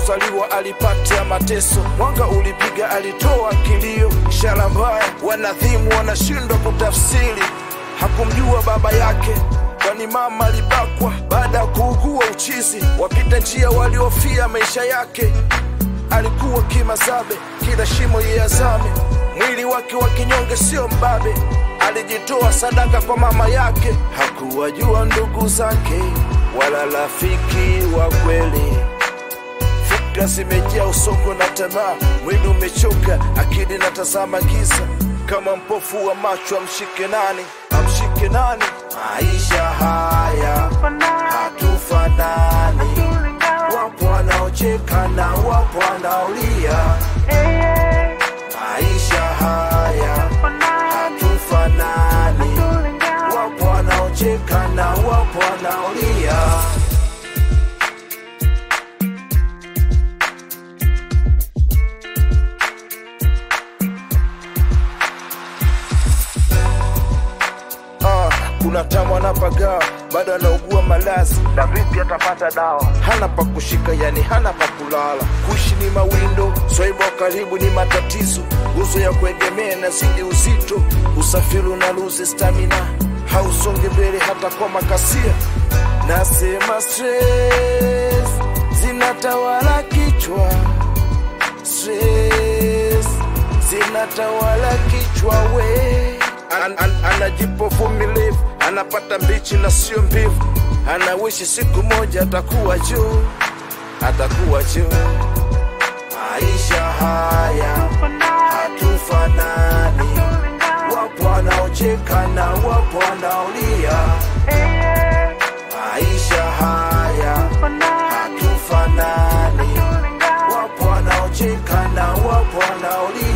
kuzaliwa alipata mateso, mwanga ulipiga alitoa kilio, ishara mbaya wanadhimu wanashindwa kutafsiri. Hakumjua baba yake kwani mama alibakwa baada ya kuugua uchizi, wapita njia waliofia maisha yake. Alikuwa kimazabe, kila shimo yazame, mwili wake wa kinyonge sio mbabe, alijitoa sadaka kwa mama yake. Hakuwajua ndugu zake wala rafiki wa kweli. Fikra zimejaa usongo na tamaa, mwili umechoka, akili natazama giza. Kama mpofu wa macho amshike nani? Amshike nani? Maisha haya hatufanani, wapo wanaocheka na wapo wanaolia. Maisha haya hatufanani, wapo wanaocheka na wapo wanaolia. Kuna tamu anapagaa, bado anaugua malazi, na vipi atapata dawa? Hana pa kushika, yani hana pa kulala. Kuishi ni mawindo, swaiba karibu ni matatizo. Nguzo ya kuegemea na zidi uzito, usafiri unaluzi stamina, hausonge mbele hata kwa makasia. Nasema stress zinatawala kichwa, stress zinatawala kichwa we. Anajipo vumilivu, anapata mbichi na sio mbivu, anawishi siku moja atakuwa juu, atakuwa juu. Maisha haya hatufanani, wapo wanaocheka na wapo wanaolia. Maisha haya hatufanani, wapo wanaocheka na wapo wanaolia.